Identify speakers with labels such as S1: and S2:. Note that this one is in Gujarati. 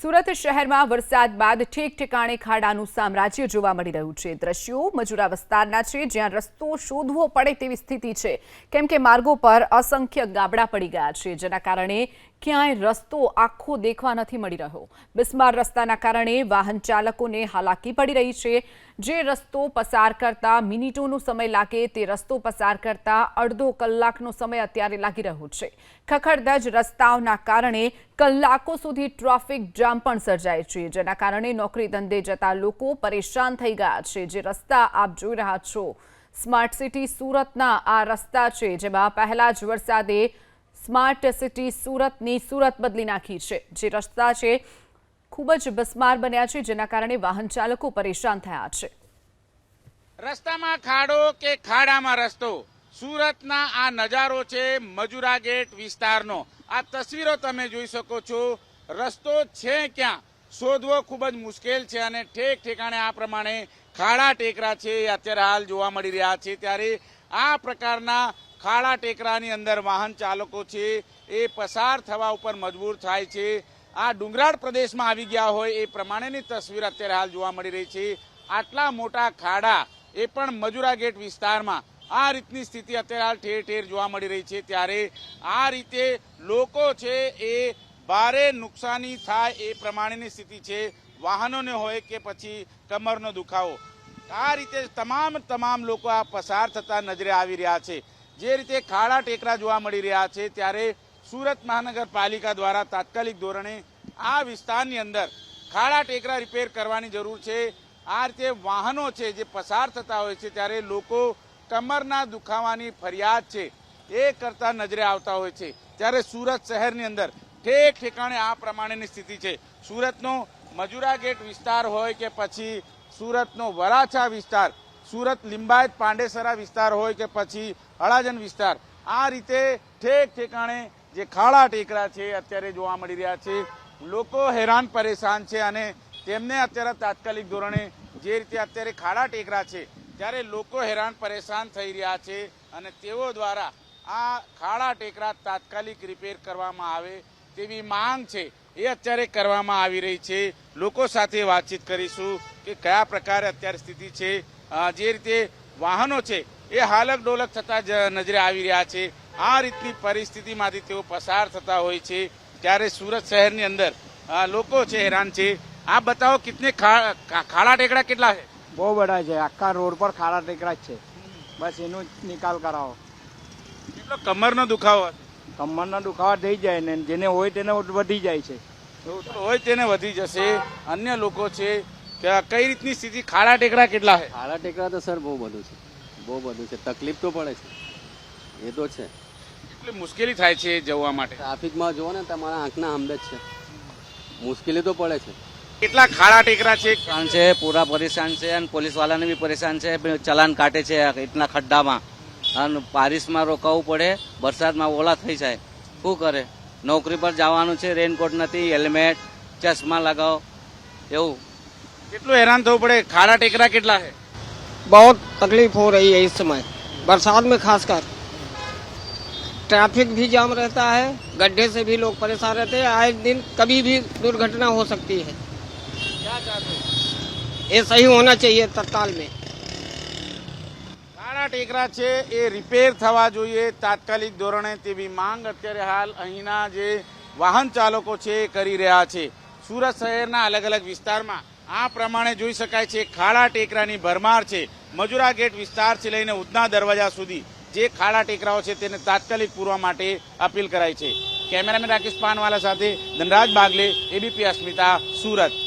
S1: સુરત શહેરમાં વરસાદ બાદ ઠેક ઠેકાણે ખાડાનું સામ્રાજ્ય જોવા મળી રહ્યું છે। દ્રશ્યો મજુરા વિસ્તારના છે, જ્યાં રસ્તો શોધવો પડે તેવી સ્થિતિ છે, કેમ કે માર્ગો પર અસંખ્ય ગાબડા પડી ગયા છે, જેના કારણે ક્યાંય રસ્તો આખો દેખવા નથી મળી રહ્યો। બિસ્માર રસ્તાના કારણે વાહન ચાલકોને હાલાકી પડી રહી છે। જે રસ્તો પસાર કરતા મિનિટોનો સમય લાગે તે રસ્તો પસાર કરતા અડધો કલાકનો સમય અત્યારે લાગી રહ્યો છે। ખખડધજ રસ્તાઓના કારણે કલાકો સુધી ટ્રાફિક જામ પણ સર્જાય છે, જેના કારણે નોકરી ધંધે જતા લોકો પરેશાન થઈ ગયા છે। જે રસ્તા આપ જોઈ રહ્યા છો, સ્માર્ટ સિટી સુરતના આ રસ્તા છે, જેમાં પહેલા જ વરસાદે સ્માર્ટ સિટી સુરતની સુરત બદલી નાખી છે। જે રસ્તા છે ખૂબ જ બિસ્માર બન્યા છે, જેના કારણે વાહન ચાલકો પરેશાન થયા છે।
S2: રસ્તામાં ખાડો કે ખાડામાં રસ્તો, સુરતના આ નજારો છે મજુરા ગેટ વિસ્તારનો। આ તસવીરો તમે જોઈ શકો છો। રસ્તો છે ક્યાં શોધવો ખૂબ જ મુશ્કેલ છે અને ઠેક ઠેકાણે આ પ્રમાણે ખાડા ટેકરા છે અત્યારે હાલ જોવા મળી રહ્યા છે। ત્યારે આ પ્રકારના ખાડા ટેકરાની અંદર વાહન ચાલકો છે એ પસાર થવા ઉપર મજબૂર થાય છે। આ ડુંગરાળ પ્રદેશમાં આવી ગયા હોય એ પ્રમાણેની તસવીર અત્યારે હાલ જોવા મળી રહી છે। આટલા મોટા ખાડા એ પણ મજુરા ગેટ વિસ્તારમાં આ રીતની સ્થિતિ અત્યારે હાલ ઠેર ઠેર જોવા મળી રહી છે। ત્યારે આ રીતે લોકો છે એ ભારે નુકસાની થાય એ પ્રમાણેની સ્થિતિ છે। વાહનોને હોય કે પછી કમરનો દુખાવો, આ રીતે તમામ લોકો આ પસાર થતા નજરે આવી રહ્યા છે। જે રીતે ખાડા ટેકરા જોવા મળી રહ્યા છે, ત્યારે સુરત મહાનગરપાલિકા દ્વારા તાત્કાલિક ધોરણે આ વિસ્તારની અંદર ખાડા ટેકરા રિપેર કરવાની જરૂર છે। આ રીતે વાહનો છે જે પસાર થતા હોય છે, ત્યારે લોકો કમરના દુખાવાની ફરિયાદ છે એ કરતા નજરે આવતા હોય છે। ત્યારે સુરત શહેરની અંદર ઠેક ઠેકાણે આ પ્રમાણેની સ્થિતિ છે। સુરતનો મજુરા ગેટ વિસ્તાર હોય કે પછી સુરતનો વરાછા વિસ્તાર, સુરત લિંબાયત પાંડેસરા વિસ્તાર હોય કે પછી હળાજન વિસ્તાર, આ રીતે ઠેક ઠેકાણે જે ખાડા ટેકરા છે અત્યારે જોવા મળી રહ્યા છે। લોકો હેરાન પરેશાન છે અને તેમને અત્યારે તાત્કાલિક ધોરણે જે રીતે અત્યારે ખાડા ટેકરા છે ત્યારે લોકો હેરાન પરેશાન થઈ રહ્યા છે અને તેઓ દ્વારા આ ખાડા ટેકરા તાત્કાલિક રિપેર કરવામાં આવે તેવી માંગ છે એ અત્યારે કરવામાં આવી રહી છે। લોકો સાથે વાતચીત કરીશું કે કયા પ્રકારે અત્યારે સ્થિતિ છે। જે રીતે વાહનો છે એ હાલક ડોલક થતા જ નજરે આવી રહ્યા છે। આ રીતની પરિસ્થિતિમાંથી તેઓ પસાર થતા હોય છે। ત્યારે સુરત શહેરની અંદર લોકો છે હેરાન છે। आप बताओ कितने खाड़ा टेकड़ा कितना है?
S3: बहुत बड़ा है, आखा रोड पर खाड़ा टेकड़ा है। बस એનો નિકાલ કરાવો।
S2: કેટલો કમરનો દુખાવો?
S3: કમરના દુખાવા થઈ જાય ને જેને હોય તેને વધી જાય છે।
S2: હોય તેને વધી જશે। અન્ય લોકો છે કે કઈ રીતની સ્થિતિ, ખાડા ટેકડા કેટલા છે?
S4: ખાડા ટેકડા તો સર બહુ બધું છે, તકલીફ તો પડે છે, એ તો છે।
S2: કેટલી મુશ્કેલી થાય છે જવા માટે?
S4: ટ્રાફિકમાં જુઓ ને તમારા આંખના સામે જ છે, મુશ્કેલી તો પડે છે।
S2: કેટલા ખાડા ટેકરા છે?
S5: पूरा परेशान છે અને પોલીસ વાળાને બી પરેશાન છે। ચલાન કાટે છે એટલા ખડ્ડામાં અને બારિશમાં રોકાવું પડે, વરસાદમાં ઓલા થઈ જાય, શું કરે? નોકરી પર જવાનું છે, રેનકોટ નથી, હેલ્મેટ, ચશ્મા લગાવો, એવું
S2: કેટલું હેરાન થવું પડે। ખાડા ટેકરા કેટલા છે?
S6: बहुत तकलीफ हो रही है इस समय, बरसात में खासकर ट्रैफिक भी जाम रहता है, गड्ढे से भी लोग परेशान रहते हैं। आए दिन कभी भी दुर्घटना हो सकती है।
S2: क्या चाहते हो?
S6: ये सही होना चाहिए तत्काल में।
S2: ખાડા ટેકરા છે એ રિપેર થવા જોઈએ તાત્કાલિક ધોરણે તેવી માંગ અત્યારે હાલ અહીંના જે વાહન ચાલકો છે એ કરી રહ્યા છે। સુરત શહેરના અલગ અલગ વિસ્તારમાં આ પ્રમાણે જોઈ શકાય છે ખાડા ટેકરાની ભરમાર છે। મજુરા ગેટ વિસ્તારથી લઈને ઉધના દરવાજા સુધી જે ખાડા ટેકરાઓ છે તેને તાત્કાલિક પૂરવા માટે અપીલ કરાઈ છે। કેમેરામેન રાકેશ પાનવાલા સાથે ધનરાજ બાગલે, એબીપી અસ્મિતા, સુરત।